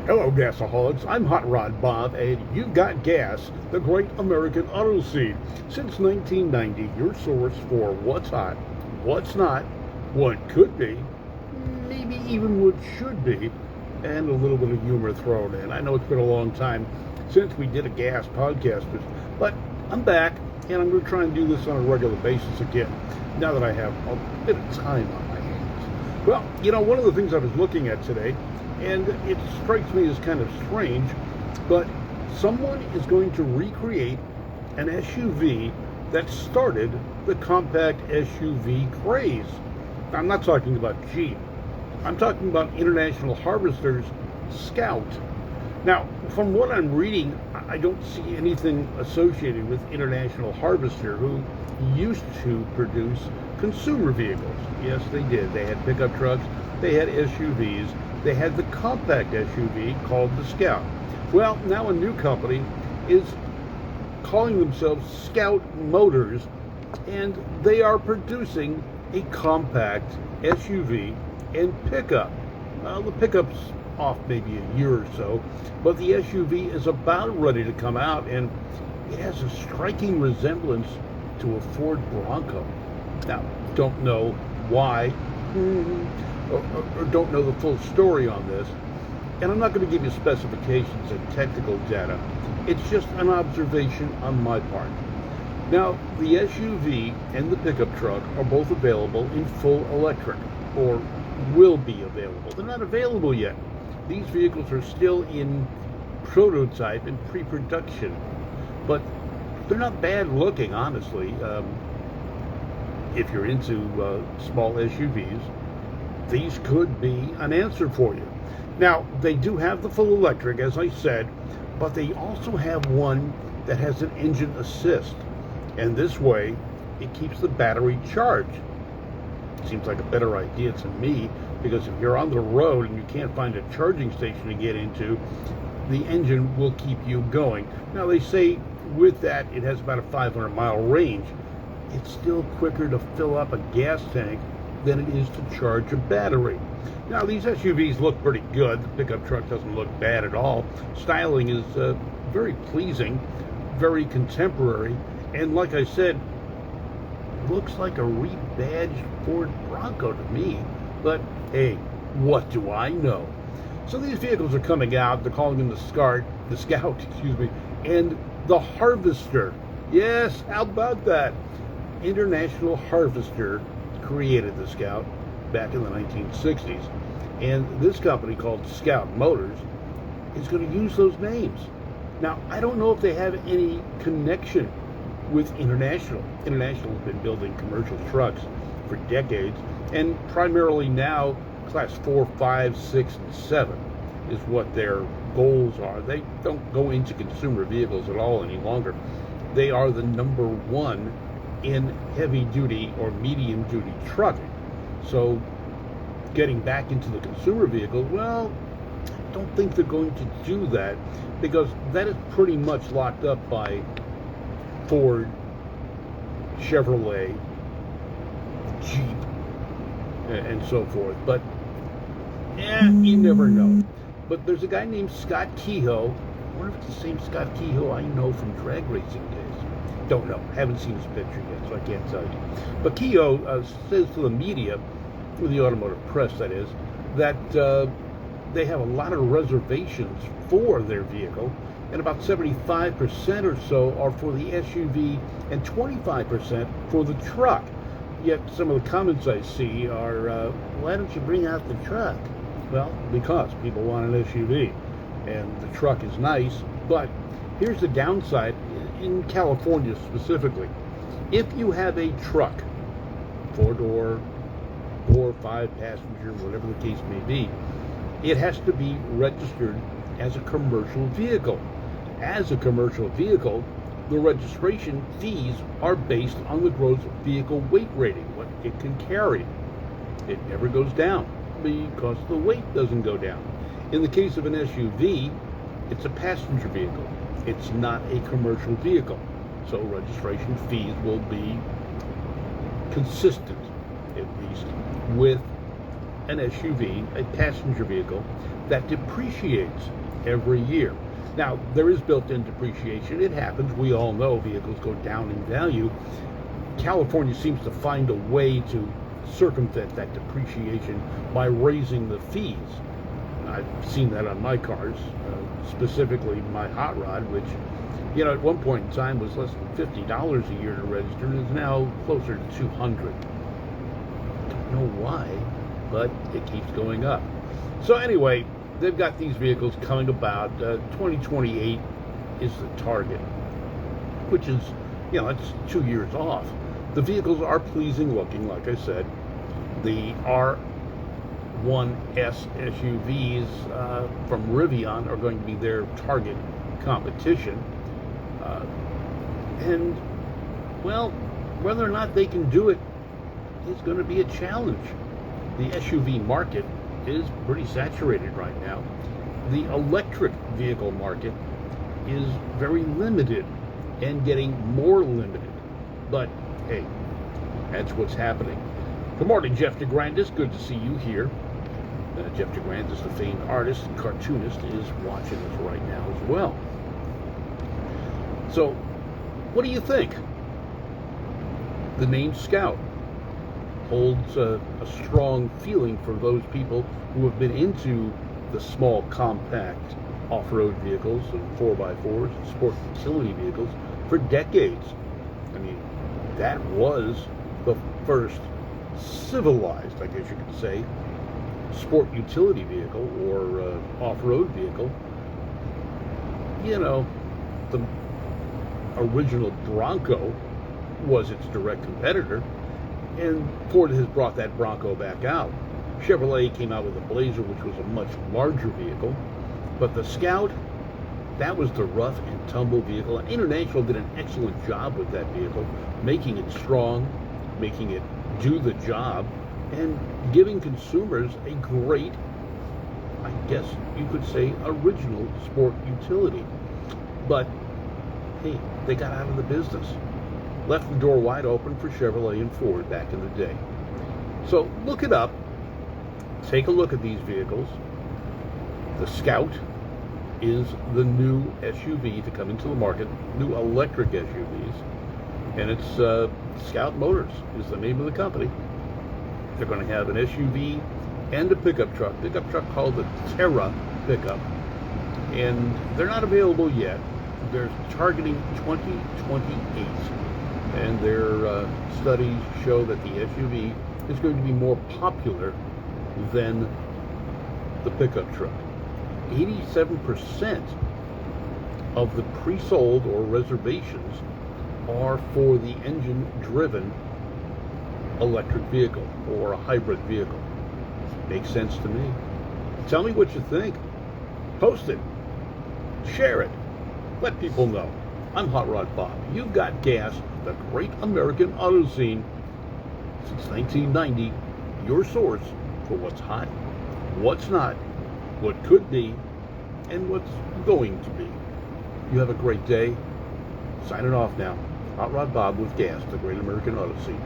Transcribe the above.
Hello, gasaholics. I'm Hot Rod Bob, and you've got gas, the great American auto seed. Since 1990, your source for what's hot, what's not, what could be, maybe even what should be, and a little bit of humor thrown in. I know it's been a long time since we did a gas podcast, but I'm back, and I'm going to try and do this on a regular basis again, now that I have a bit of time on my hands. Well, one of the things I was looking at today, and it strikes me as kind of strange, but someone is going to recreate an SUV that started the compact SUV craze. Now, I'm not talking about Jeep. I'm talking about International Harvester's Scout. Now, from what I'm reading, I don't see anything associated with International Harvester, who used to produce consumer vehicles. Yes, they did. They had pickup trucks, they had SUVs, they had the compact SUV called the Scout. Well, now a new company is calling themselves Scout Motors, and they are producing a compact SUV and pickup. Well, the pickup's off maybe a year or so, but the SUV is about ready to come out, and it has a striking resemblance to a Ford Bronco. Now, don't know why, or don't know the full story on this, and I'm not going to give you specifications and technical data. It's just an observation on my part. Now, the SUV and the pickup truck are both available in full electric, or will be available. They're not available yet. These vehicles are still in prototype and pre-production, but they're not bad looking, honestly. If you're into small SUVs, these could be an answer for you. Now, they do have the full electric, as I said, but they also have one that has an engine assist. And this way, it keeps the battery charged. Seems like a better idea to me, because if you're on the road and you can't find a charging station to get into, the engine will keep you going. Now, they say with that, it has about a 500-mile range. It's still quicker to fill up a gas tank than it is to charge a battery. Now, these SUVs look pretty good. The pickup truck doesn't look bad at all. Styling is very pleasing, very contemporary, and like I said, looks like a rebadged Ford Bronco to me. But hey, what do I know? So these vehicles are coming out. They're calling them the Scout, and the Harvester. Yes, how about that? International Harvester created the Scout back in the 1960s, and this company called Scout Motors is going to use those names. Now, I don't know if they have any connection with International. International has been building commercial trucks for decades, and primarily now class 4, 5, 6, and 7 is what their goals are. They don't go into consumer vehicles at all any longer. They are the number one in heavy duty or medium duty trucking. So getting back into the consumer vehicle, well, I don't think they're going to do that, because that is pretty much locked up by Ford, Chevrolet, Jeep, and so forth. But you never know. But there's a guy named Scott Kehoe. I wonder if it's the same Scott Kehoe I know from drag racing days. Don't know. Haven't seen his picture yet, so I can't tell you. But Kehoe says to the media, with the automotive press that is, that they have a lot of reservations for their vehicle, and about 75% or so are for the SUV and 25% for the truck. Yet some of the comments I see are, why don't you bring out the truck? Well, because people want an SUV, and the truck is nice, but here's the downside in California specifically. If you have a truck, 4-door, 4 or 5 passenger, whatever the case may be, it has to be registered as a commercial vehicle. As a commercial vehicle, the registration fees are based on the gross vehicle weight rating, what it can carry. It never goes down because the weight doesn't go down. In the case of an SUV, it's a passenger vehicle. It's not a commercial vehicle. So registration fees will be consistent, at least, with an SUV, a passenger vehicle, that depreciates every year. Now, there is built-in depreciation. It happens. We all know vehicles go down in value. California seems to find a way to circumvent that depreciation by raising the fees. I've seen that on my cars, specifically my hot rod, which, at one point in time was less than $50 a year to register, and is now closer to $200. Don't know why, but it keeps going up. So anyway, they've got these vehicles coming about. 2028 is the target, which is, it's 2 years off. The vehicles are pleasing looking, like I said. The R1S SUVs from Rivian are going to be their target competition. And, well, whether or not they can do it is going to be a challenge. The SUV market is pretty saturated right now. The electric vehicle market is very limited and getting more limited. But, hey, that's what's happening. Good morning, Jeff DeGrandis. Good to see you here. Jeff DeGrandis, the famed artist and cartoonist, is watching us right now as well. So, what do you think? The name Scout holds a strong feeling for those people who have been into the small, compact off-road vehicles and 4x4s and sport utility vehicles for decades. I mean, that was the first civilized, I guess you could say, sport utility vehicle or off-road vehicle. The original Bronco was its direct competitor, and Ford has brought that Bronco back out. Chevrolet came out with a Blazer, which was a much larger vehicle, but the Scout, that was the rough and tumble vehicle. And International did an excellent job with that vehicle, making it strong, making it do the job, and giving consumers a great, I guess you could say, original sport utility. But hey, they got out of the business. Left the door wide open for Chevrolet and Ford back in the day. So look it up. Take a look at these vehicles. The Scout is the new SUV to come into the market, new electric SUVs. And it's Scout Motors is the name of the company. They're going to have an SUV and a pickup truck called the Terra pickup. And they're not available yet. They're targeting 2028. And their studies show that the SUV is going to be more popular than the pickup truck. 87% of the pre-sold or reservations are for the engine-driven electric vehicle or a hybrid vehicle. Makes sense to me. Tell me what you think. Post it. Share it. Let people know. I'm Hot Rod Bob. You've got gas, the great American auto scene. Since 1990, your source for what's hot, what's not, what could be, and what's going to be. You have a great day. Signing off now. Hot Rod Bob with gas, the great American auto scene.